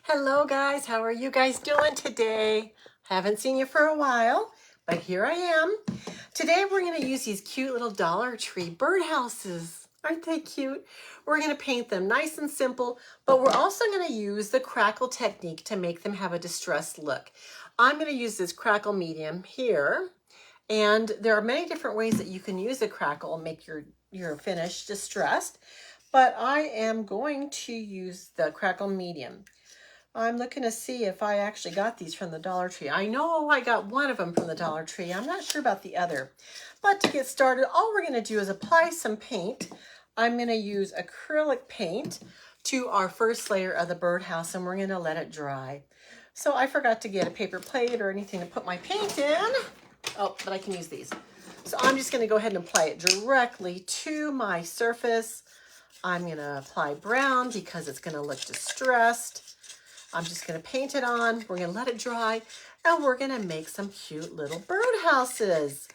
Hello guys, how are you guys doing today? Haven't seen you for a while, but here I am. Today we're going to use these cute little Dollar Tree birdhouses. Aren't they cute? We're going to paint them nice and simple, but we're also going to use the crackle technique to make them have a distressed look. I'm going to use this crackle medium here, and there are many different ways that you can use the crackle and make your finish distressed, but I am going to use the crackle medium. I'm looking to see if I actually got these from the Dollar Tree. I know I got one of them from the Dollar Tree. I'm not sure about the other. But to get started, all we're going to do is apply some paint. I'm going to use acrylic paint to our first layer of the birdhouse, and we're going to let it dry. So I forgot to get a paper plate or anything to put my paint in. Oh, but I can use these. So I'm just going to go ahead and apply it directly to my surface. I'm going to apply brown because it's going to look distressed. I'm just going to paint it on. We're going to let it dry, and we're going to make some cute little birdhouses.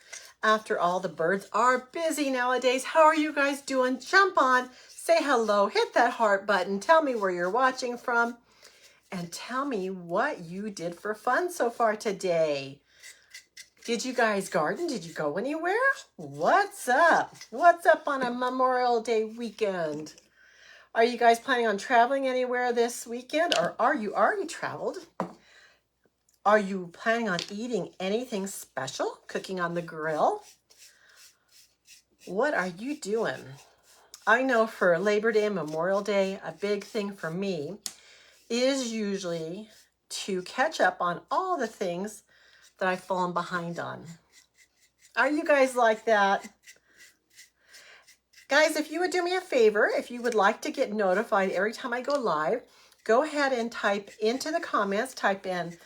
After all, the birds are busy nowadays. How are you guys doing? Jump on, say hello, hit that heart button, tell me where you're watching from, and tell me what you did for fun so far today. Did you guys garden? Did you go anywhere? What's up? What's up on a Memorial Day weekend? Are you guys planning on traveling anywhere this weekend, or are you already traveled? Are you planning on eating anything special, cooking on the grill? What are you doing? I know for Labor Day and Memorial Day, a big thing for me is usually to catch up on all the things that I've fallen behind on. Are you guys like that? Guys, if you would do me a favor, if you would like to get notified every time I go live, go ahead and type into the comments, type in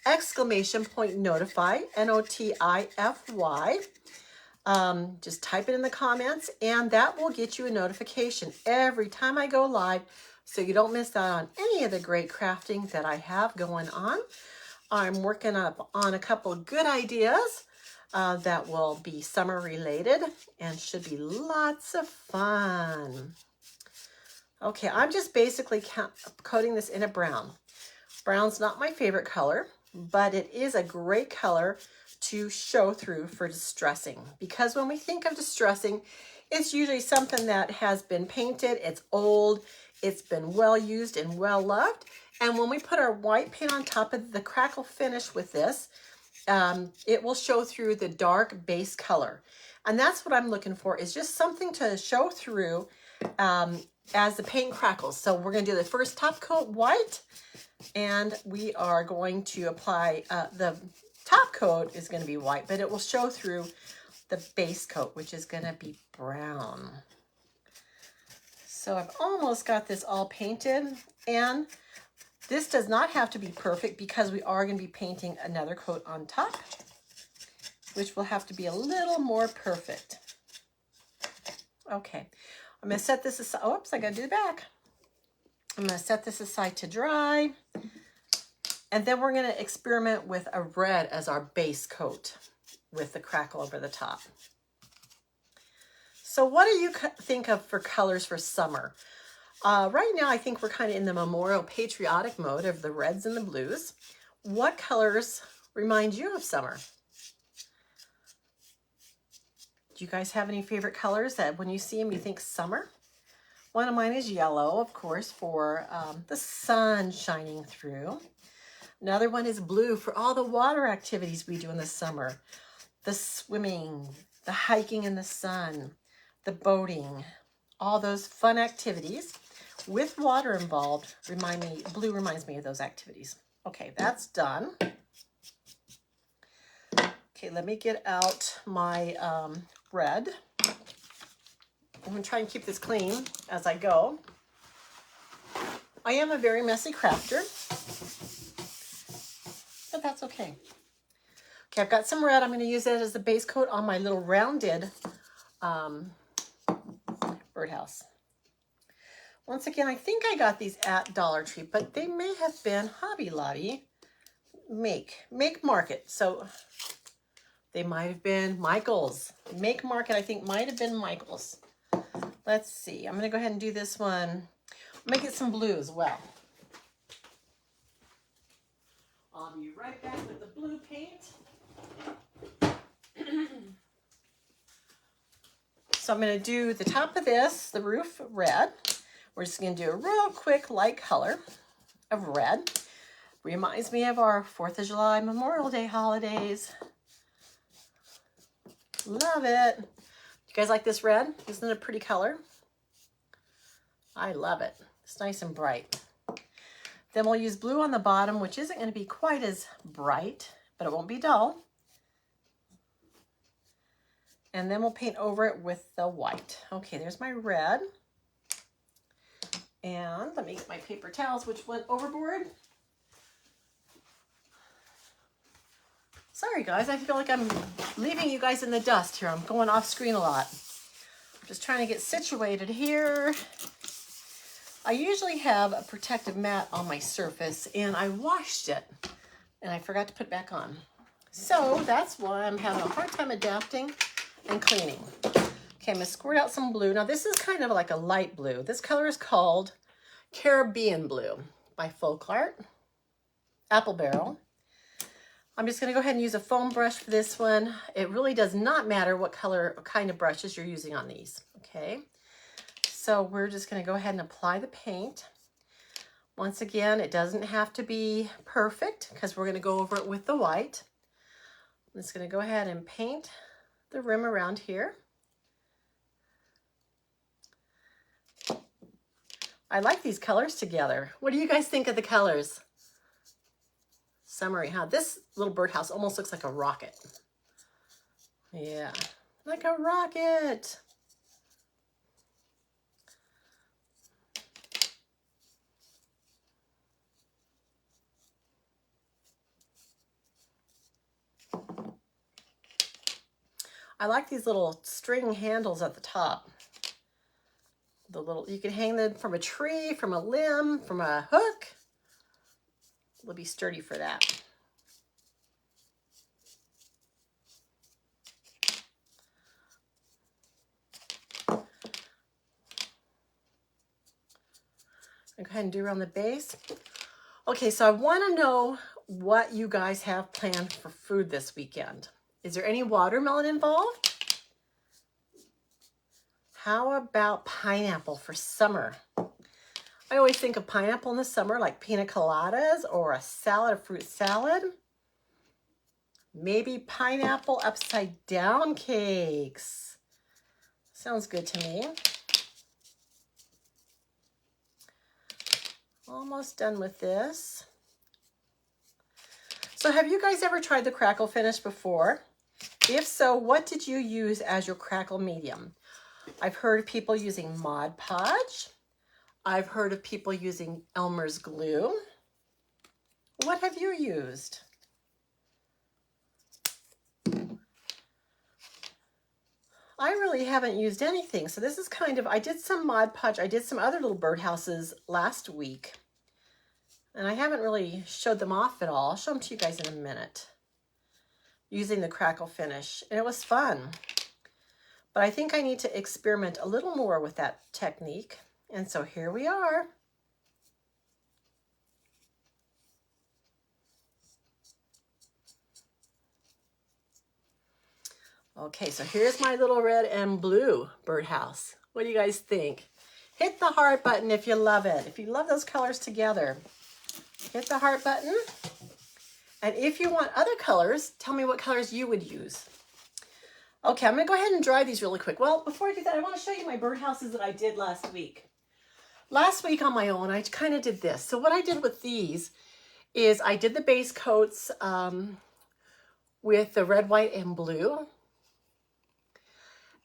!notify, N-O-T-I-F-Y. Just type it in the comments, and that will get you a notification every time I go live, so you don't miss out on any of the great crafting that I have going on. I'm working up on a couple of good ideas that will be summer related and should be lots of fun. Okay, I'm just basically coating this in a brown. Brown's not my favorite color, but it is a great color to show through for distressing, because when we think of distressing, it's usually something that has been painted, it's old, it's been well used and well loved. And when we put our white paint on top of the crackle finish with this, it will show through the dark base color. And that's what I'm looking for, is just something to show through as the paint crackles. So we're going to do the first top coat white, and we are going to apply, the top coat is going to be white, but it will show through the base coat, which is going to be brown. So I've almost got this all painted, and this does not have to be perfect because we are going to be painting another coat on top, which will have to be a little more perfect. Okay, I'm going to set this aside. Oops, I got to do the back. I'm going to set this aside to dry, and then we're going to experiment with a red as our base coat with the crackle over the top. So what do you think of for colors for summer? Right now, I think we're kind of in the memorial patriotic mode of the reds and the blues. What colors remind you of summer? Do you guys have any favorite colors that when you see them, you think summer? One of mine is yellow, of course, for the sun shining through. Another one is blue for all the water activities we do in the summer. The swimming, the hiking in the sun, the boating, all those fun activities with water involved blue reminds me of those activities. Okay, that's done. Okay, let me get out my red. I'm gonna try and keep this clean as I go. I am a very messy crafter, but that's okay. Okay, I've got some red. I'm gonna use that as the base coat on my little rounded birdhouse. Once again, I think I got these at Dollar Tree, but they may have been Hobby Lobby Make Market. So they might have been Michael's. Make Market, I think, might have been Michael's. Let's see. I'm going to go ahead and do this one. I'm going to get some blue as well. I'll be right back with the blue paint. So I'm going to do the top of this, the roof, red. We're just going to do a real quick light color of red. Reminds me of our 4th of July Memorial Day holidays. Love it. You guys like this red? Isn't it a pretty color? I love it. It's nice and bright. Then we'll use blue on the bottom, which isn't going to be quite as bright, but it won't be dull. And then we'll paint over it with the white. Okay, there's my red. And let me get my paper towels, which went overboard. Sorry guys, I feel like I'm leaving you guys in the dust here. I'm going off screen a lot. I'm just trying to get situated here. I usually have a protective mat on my surface and I washed it and I forgot to put it back on. So that's why I'm having a hard time adapting and cleaning. Okay, I'm gonna squirt out some blue. Now this is kind of like a light blue. This color is called Caribbean Blue by Folk Art, Apple Barrel. I'm just gonna go ahead and use a foam brush for this one. It really does not matter what color or kind of brushes you're using on these, okay? So we're just gonna go ahead and apply the paint. Once again, it doesn't have to be perfect because we're gonna go over it with the white. I'm just gonna go ahead and paint the rim around here. I like these colors together. What do you guys think of the colors? Summery, huh? This little birdhouse almost looks like a rocket. Yeah, like a rocket. I like these little string handles at the top. The little, you can hang them from a tree, from a limb, from a hook. It'll be sturdy for that. Go ahead and do around the base. Okay, so I want to know what you guys have planned for food this weekend. Is there any watermelon involved? How about pineapple for summer? I always think of pineapple in the summer like pina coladas or a salad, a fruit salad. Maybe pineapple upside down cakes. Sounds good to me. Almost done with this. So have you guys ever tried the crackle finish before? If so, what did you use as your crackle medium? I've heard of people using Mod Podge. I've heard of people using Elmer's glue. What have you used? I really haven't used anything. So this is kind of, I did some Mod Podge. I did some other little birdhouses last week. And I haven't really showed them off at all. I'll show them to you guys in a minute. Using the crackle finish. And it was fun. But I think I need to experiment a little more with that technique. And so here we are. Okay, so here's my little red and blue birdhouse. What do you guys think? Hit the heart button if you love it. If you love those colors together, hit the heart button. And if you want other colors, tell me what colors you would use. Okay, I'm gonna go ahead and dry these really quick. Well, before I do that, I wanna show you my birdhouses that I did last week. Last week on my own, I kind of did this. So what I did with these is I did the base coats with the red, white, and blue.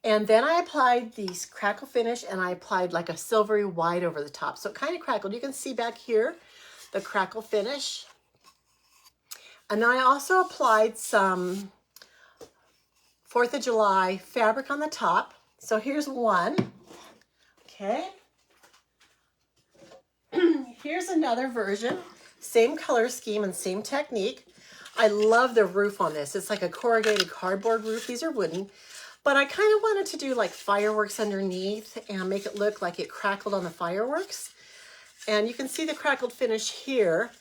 And then I applied these crackle finish and I applied like a silvery white over the top. So it kind of crackled. You can see back here, the crackle finish. And then I also applied some 4th of July fabric on the top. So here's one, okay. Here's another version, same color scheme and same technique. I love the roof on this. It's like a corrugated cardboard roof. These are wooden, but I kind of wanted to do like fireworks underneath and make it look like it crackled on the fireworks. And you can see the crackled finish here.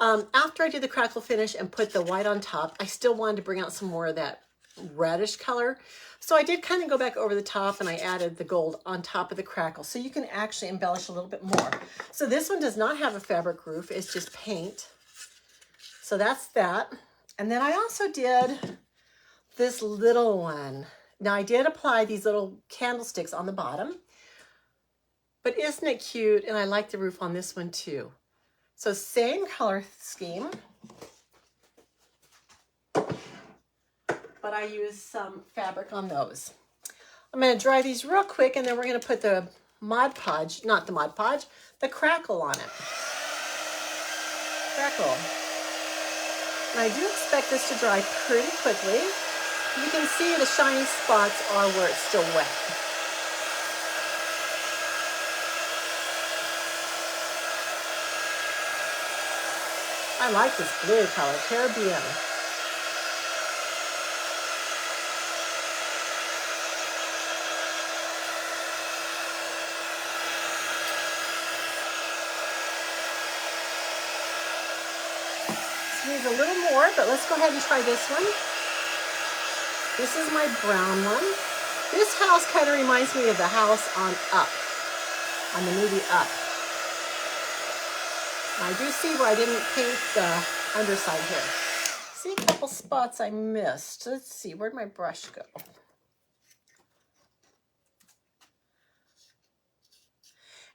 After I did the crackle finish and put the white on top, I still wanted to bring out some more of that reddish color. So I did kind of go back over the top and I added the gold on top of the crackle. So you can actually embellish a little bit more. So this one does not have a fabric roof. It's just paint. So that's that. And then I also did this little one. Now I did apply these little candlesticks on the bottom, but isn't it cute? And I like the roof on this one too. So same color scheme, but I used some fabric on those. I'm going to dry these real quick and then we're going to put the Mod Podge, not the Mod Podge, the crackle on it. Crackle. And I do expect this to dry pretty quickly. You can see the shiny spots are where it's still wet. I like this blue color, Caribbean. This needs a little more, but let's go ahead and try this one. This is my brown one. This house kind of reminds me of the house on Up, on the movie Up. I do see where I didn't paint the underside here. See a couple spots I missed. Let's see, where'd my brush go?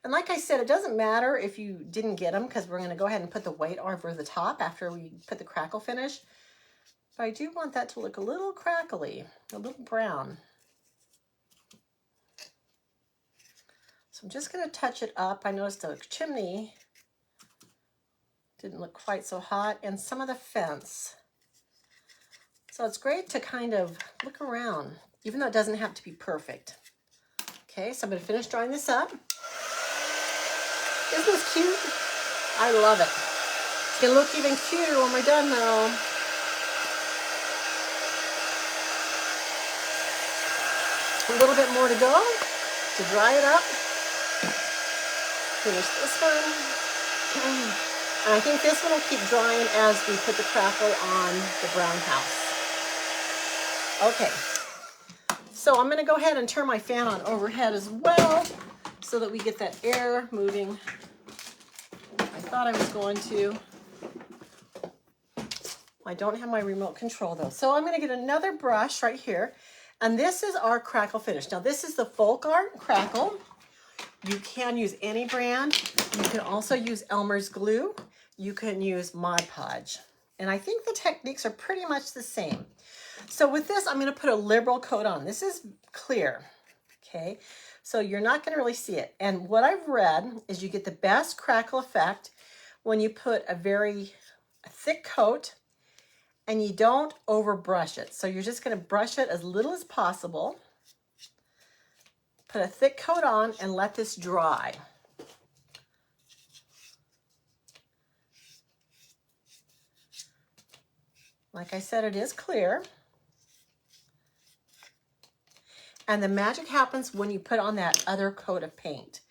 And like I said, it doesn't matter if you didn't get them because we're going to go ahead and put the white over the top after we put the crackle finish. But I do want that to look a little crackly, a little brown. So I'm just going to touch it up. I noticed the chimney didn't look quite so hot, and some of the fence. So it's great to kind of look around, even though it doesn't have to be perfect. Okay, so I'm going to finish drying this up. Isn't this cute? I love it. It's going to look even cuter when we're done though. A little bit more to go to dry it up. Finish this one. And I think this one will keep drying as we put the crackle on the brown house. Okay, so I'm going to go ahead and turn my fan on overhead as well so that we get that air moving. I thought I was going to. I don't have my remote control though. So I'm going to get another brush right here. And this is our crackle finish. Now this is the Folk Art Crackle. You can use any brand. You can also use Elmer's glue. You can use Mod Podge. And I think the techniques are pretty much the same. So with this, I'm going to put a liberal coat on. This is clear, okay? So you're not going to really see it. And what I've read is you get the best crackle effect when you put a very thick coat and you don't overbrush it. So you're just going to brush it as little as possible. Put a thick coat on and let this dry. Like I said, it is clear. And the magic happens when you put on that other coat of paint.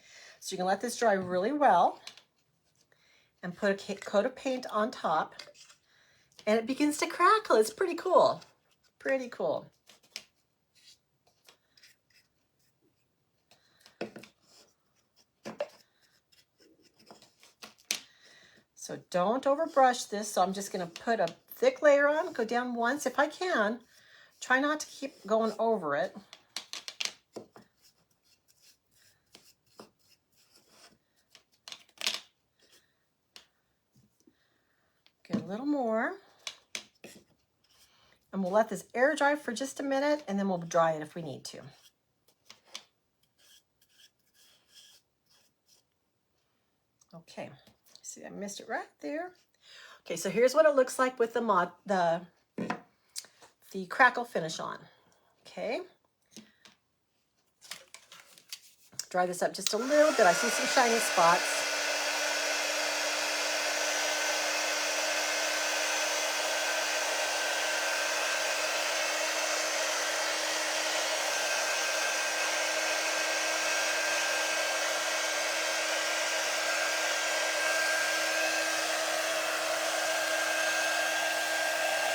So you can let this dry really well and put a coat of paint on top and it begins to crackle. It's pretty cool. Pretty cool. So don't overbrush this. So I'm just going to put a thick layer on, go down once if I can. Try not to keep going over it. Get a little more. And we'll let this air dry for just a minute and then we'll dry it if we need to. Okay, see I missed it right there. Okay, so here's what it looks like with the crackle finish on. Okay. Dry this up just a little bit. I see some shiny spots.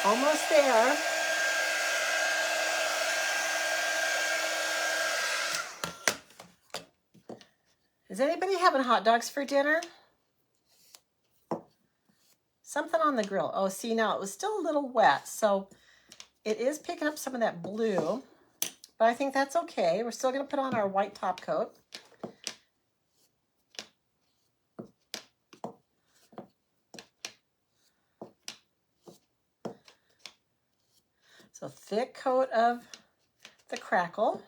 Almost there. Is anybody having hot dogs for dinner? Something on the grill. Oh, see, now it was still a little wet, so it is picking up some of that blue, but I think that's okay. We're still going to put on our white top coat. So thick coat of the crackle.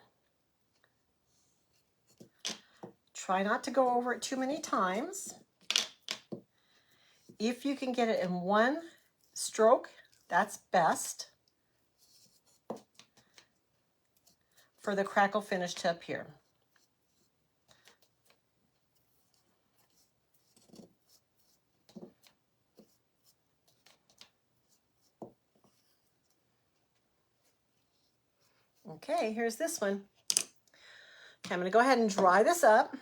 Try not to go over it too many times. If you can get it in one stroke, that's best for the crackle finish to appear. Okay, here's this one. Okay, I'm going to go ahead and dry this up.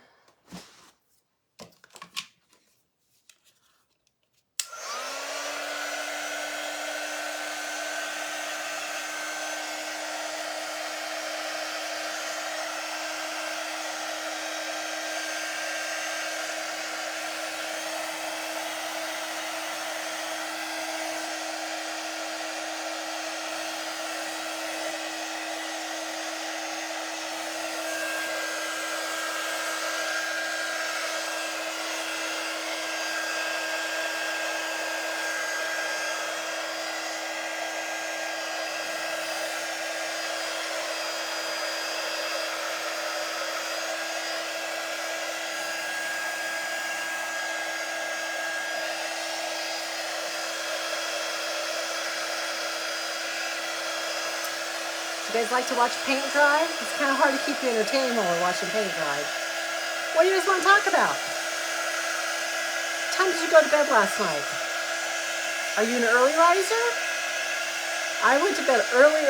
You guys like to watch paint dry? It's kind of hard to keep you entertained while we're watching paint dry. What do you guys want to talk about? What time did you go to bed last night? Are you an early riser? I went to bed early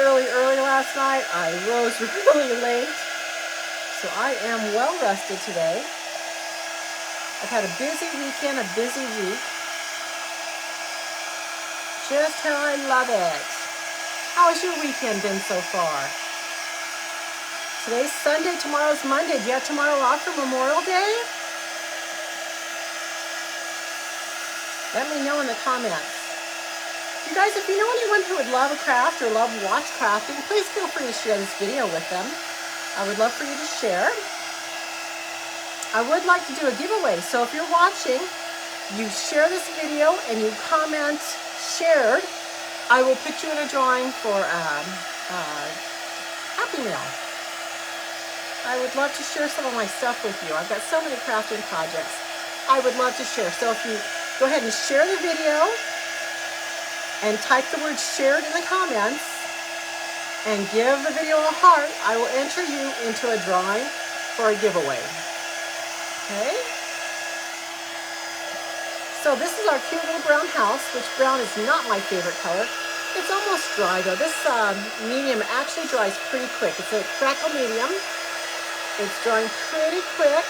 last night. I rose really late. So I am well rested today. I've had a busy weekend, a busy week. Just how I love it. How has your weekend been so far? Today's Sunday, tomorrow's Monday. Do you have tomorrow off for Memorial Day? Let me know in the comments. You guys, if you know anyone who would love a craft or love watch crafting, please feel free to share this video with them. I would love for you to share. I would like to do a giveaway. So if you're watching, you share this video and you comment shared, I will put you in a drawing for Happy Meal. I would love to share some of my stuff with you. I've got so many crafting projects I would love to share. So if you go ahead and share the video and type the word shared in the comments and give the video a heart, I will enter you into a drawing for a giveaway. Okay? So this is our cute little brown house, which brown is not my favorite color. It's almost dry though. This medium actually dries pretty quick. It's a crackle medium. It's drying pretty quick.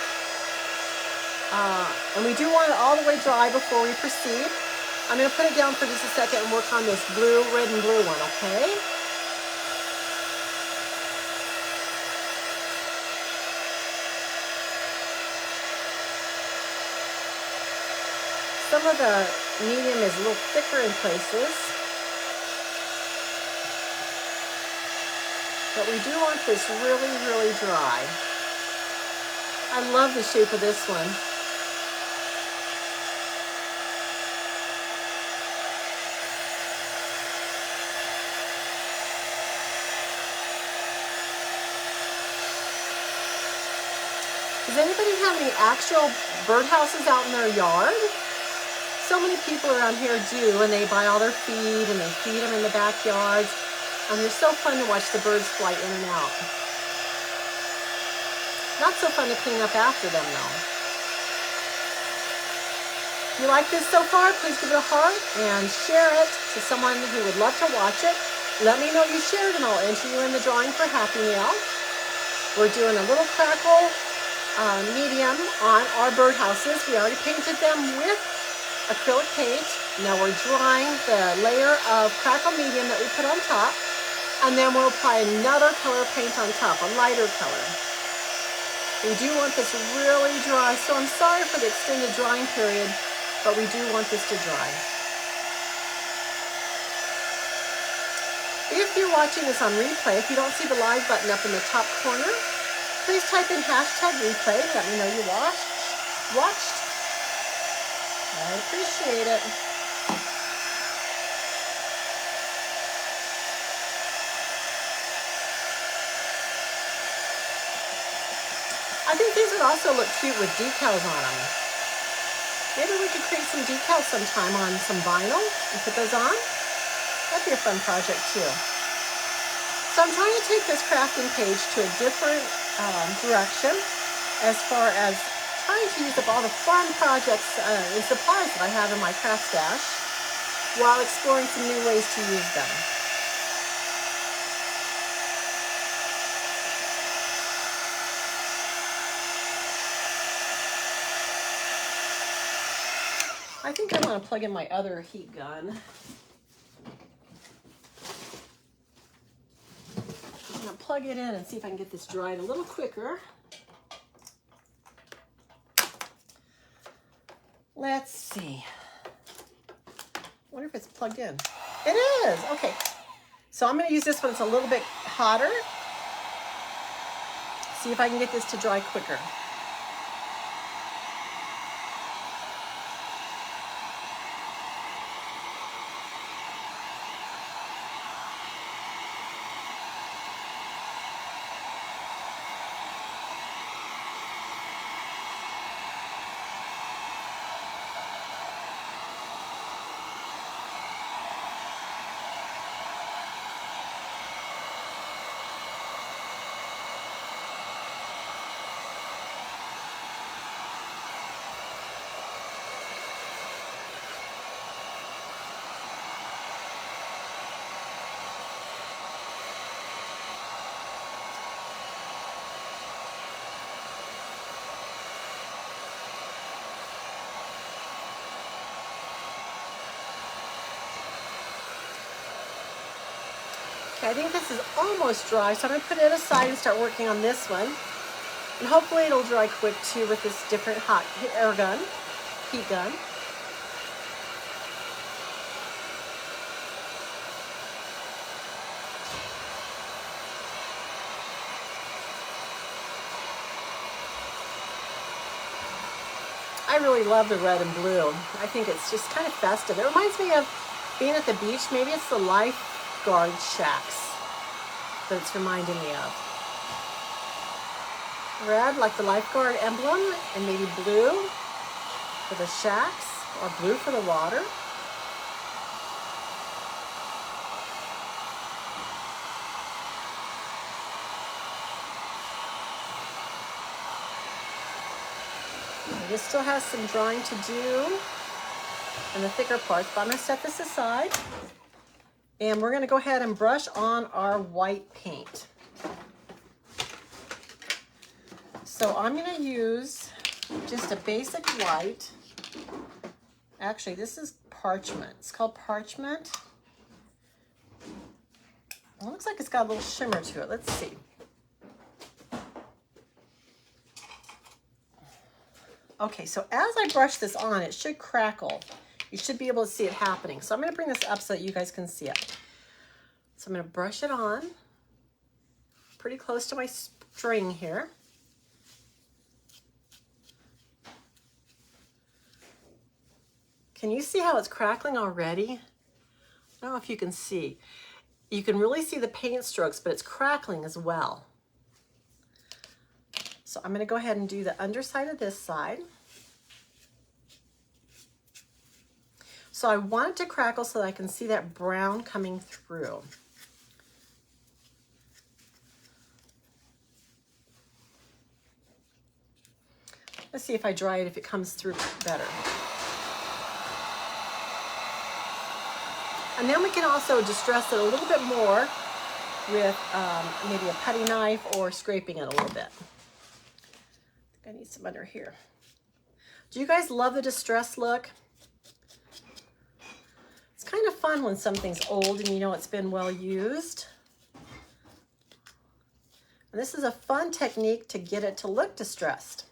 And we do want it all the way dry before we proceed. I'm going to put it down for just a second and work on this blue, red, and blue one, okay? Some of the medium is a little thicker in places. But we do want this really, really dry. I love the shape of this one. Does anybody have any actual birdhouses out in their yard? So many people around here do, and they buy all their feed and they feed them in the backyards. And they're so fun to watch the birds fly in and out. Not so fun to clean up after them though. If you like this so far, please give it a heart and share it to someone who would love to watch it. Let me know you shared and I'll enter you in the drawing for Happy Meal. We're doing a little crackle medium on our birdhouses. We already painted them with acrylic paint. Now we're drying the layer of crackle medium that we put on top, and then we'll apply another color paint on top, a lighter color. We do want this really dry, so I'm sorry for the extended drying period, but we do want this to dry. If you're watching this on replay, if you don't see the live button up in the top corner, please type in #replay. Let me know you watched. I appreciate it. I think these would also look cute with decals on them. Maybe we could create some decals sometime on some vinyl and put those on. That'd be a fun project too. So I'm trying to take this crafting page to a different direction as far as trying to use up all the fun projects and supplies that I have in my craft stash while exploring some new ways to use them. I think I want to plug in my other heat gun. I'm going to plug it in and see if I can get this dried a little quicker. Let's see. I wonder if it's plugged in. It is. Okay. So I'm going to use this one. It's a little bit hotter. See if I can get this to dry quicker. Okay, I think this is almost dry, so I'm going to put it aside and start working on this one. And hopefully it'll dry quick too with this different hot air gun, heat gun. I really love the red and blue. I think it's just kind of festive. It reminds me of being at the beach. Maybe it's the lifeguard shacks that it's reminding me of. Red, like the lifeguard emblem, and maybe blue for the shacks, or blue for the water. This still has some drying to do in the thicker parts, but I'm going to set this aside. And we're going to go ahead and brush on our white paint. So I'm going to use just a basic white. Actually, this is parchment. It's called parchment. It looks like it's got a little shimmer to it. Let's see. Okay, so as I brush this on, it should crackle. You should be able to see it happening. So I'm going to bring this up so that you guys can see it. So I'm going to brush it on pretty close to my string here. Can you see how it's crackling already? I don't know if you can see. You can really see the paint strokes, but it's crackling as well. So I'm going to go ahead and do the underside of this side. So I want it to crackle so that I can see that brown coming through. Let's see if I dry it, if it comes through better. And then we can also distress it a little bit more with maybe a putty knife or scraping it a little bit. I think I need some under here. Do you guys love the distress look? fun when something's old and you know it's been well used. And this is a fun technique to get it to look distressed.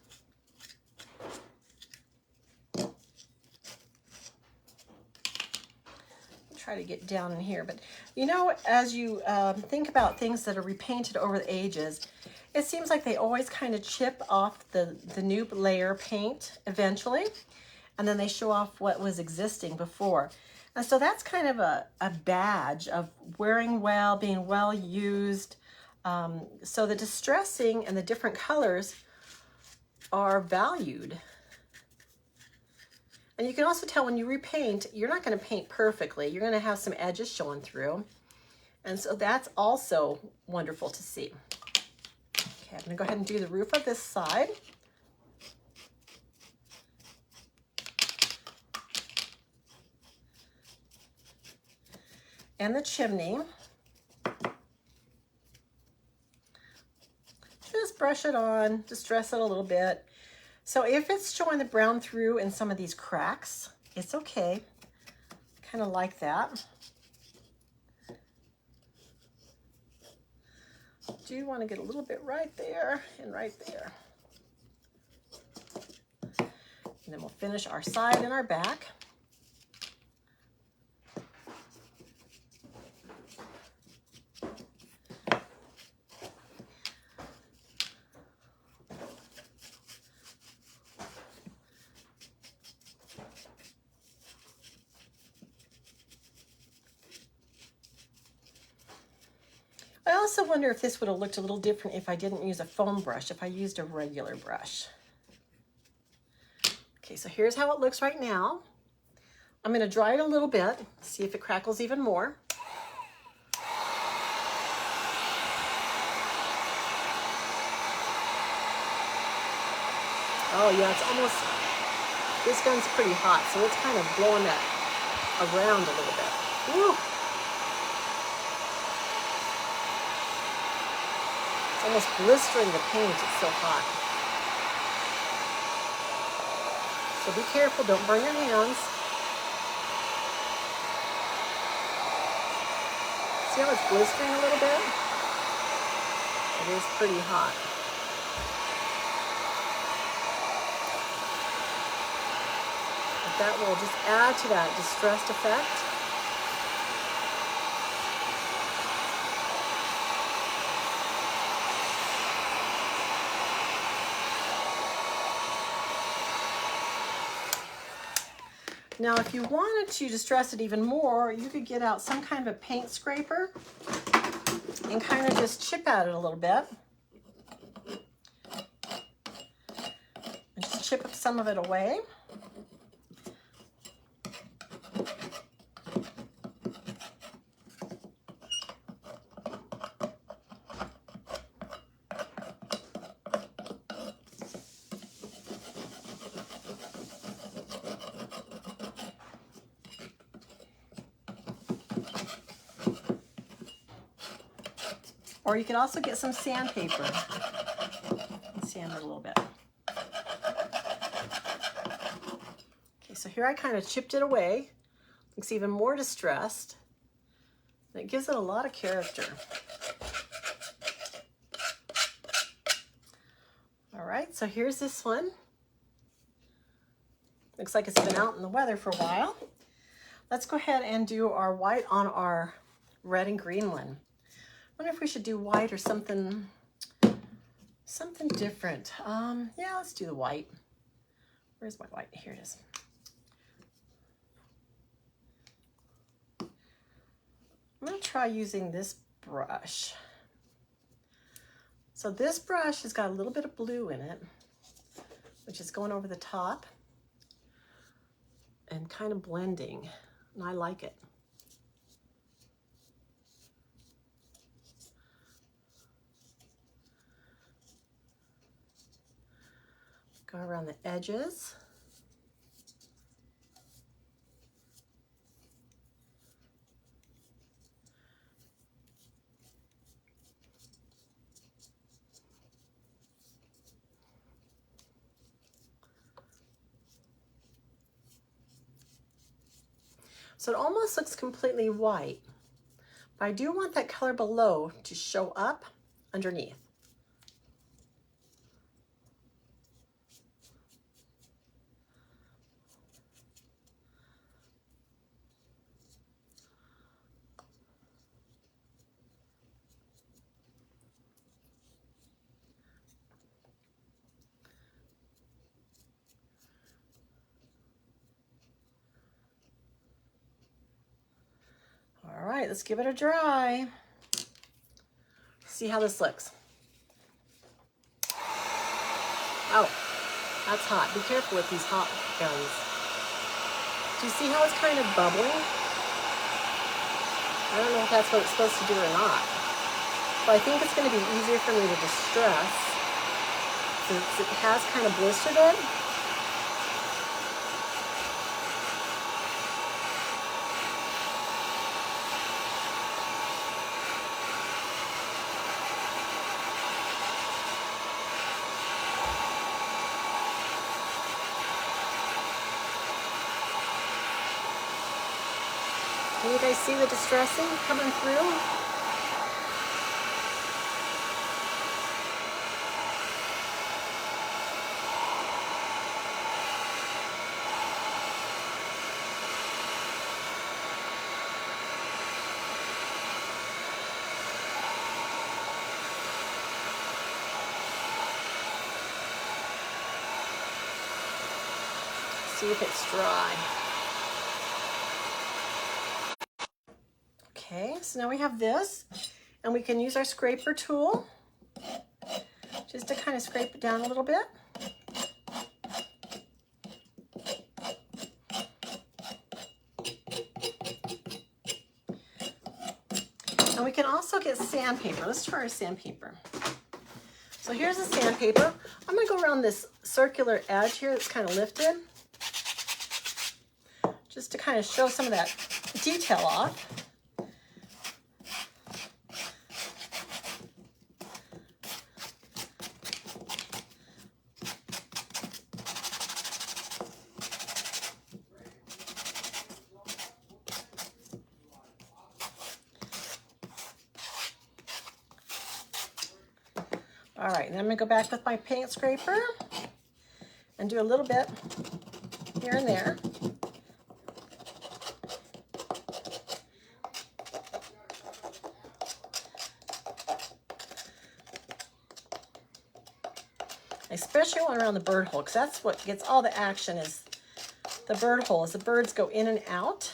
Try to get down in here, but you know, as you think about things that are repainted over the ages, it seems like they always kind of chip off the new layer paint eventually, and then they show off what was existing before. And so that's kind of a badge of wearing well, being well used. So the distressing and the different colors are valued. And you can also tell when you repaint, you're not going to paint perfectly. You're going to have some edges showing through. And so that's also wonderful to see. Okay, I'm going to go ahead and do the roof of this side. And the chimney. Just brush it on, distress it a little bit. So if it's showing the brown through in some of these cracks, it's okay. Kind of like that. Do want to get a little bit right there and right there. And then we'll finish our side and our back. I also wonder if this would have looked a little different if I didn't use a foam brush, if I used a regular brush. Okay, so here's how it looks right now. I'm going to dry it a little bit, see if it crackles even more. Oh yeah, it's almost, this gun's pretty hot, so it's kind of blowing that around a little bit. Woo! Almost blistering the paint, it's so hot. So be careful, don't burn your hands. See how it's blistering a little bit? It is pretty hot. But that will just add to that distressed effect. Now, if you wanted to distress it even more, you could get out some kind of a paint scraper and kind of just chip at it a little bit. And just chip some of it away. Or you can also get some sandpaper and sand it a little bit. Okay, so here I kind of chipped it away. Looks even more distressed. And it gives it a lot of character. All right, so here's this one. Looks like it's been out in the weather for a while. Let's go ahead and do our white on our red and green one. I wonder if we should do white or something different. Yeah, let's do the white. Where's my white? Here it is. I'm going to try using this brush. So this brush has got a little bit of blue in it, which is going over the top and kind of blending, and I like it. Go around the edges. So it almost looks completely white, but I do want that color below to show up underneath. All right, let's give it a dry. See how this looks. Oh, that's hot. Be careful with these hot guns. Do you see how it's kind of bubbling? I don't know if that's what it's supposed to do or not. But I think it's going to be easier for me to distress since it has kind of blistered it. Can you guys see the distressing coming through? See if it's dry. Okay, so now we have this, and we can use our scraper tool just to kind of scrape it down a little bit. And we can also get sandpaper. Let's try our sandpaper. So here's the sandpaper. I'm going to go around this circular edge here that's kind of lifted, just to kind of show some of that detail off. All right, then I'm gonna go back with my paint scraper and do a little bit here and there. I especially want around the bird hole because that's what gets all the action is the bird hole as the birds go in and out.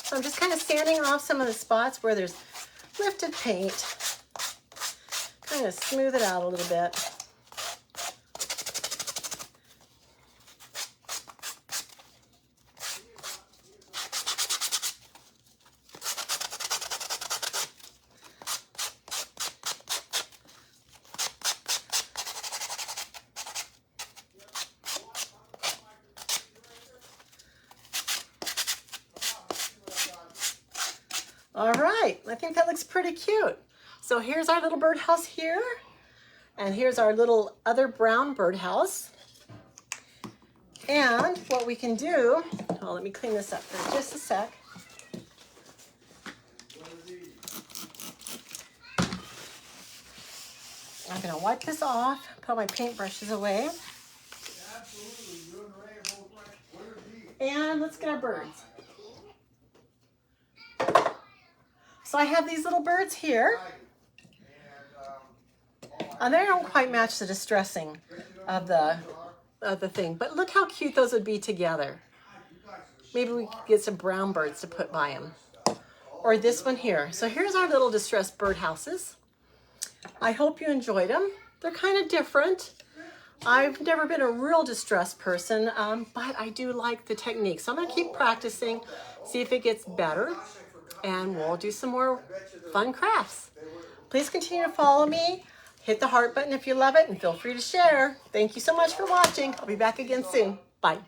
So I'm just kind of sanding off some of the spots where there's lifted paint. Kind of smooth it out a little bit. All right, I think that looks pretty cute. So here's our little birdhouse here, and here's our little other brown birdhouse. And what we can do, oh, let me clean this up for just a sec. I'm gonna wipe this off, put my paintbrushes away. And let's get our birds. So I have these little birds here, and they don't quite match the distressing of the thing, but look how cute those would be together. Maybe we could get some brown birds to put by them, or this one here. So here's our little distressed birdhouses. I hope you enjoyed them. They're kind of different. I've never been a real distressed person, but I do like the technique. So I'm gonna keep practicing, see if it gets better, and we'll do some more fun crafts. Please continue to follow me. Hit the heart button if you love it and feel free to share. Thank you so much for watching. I'll be back again soon. Bye.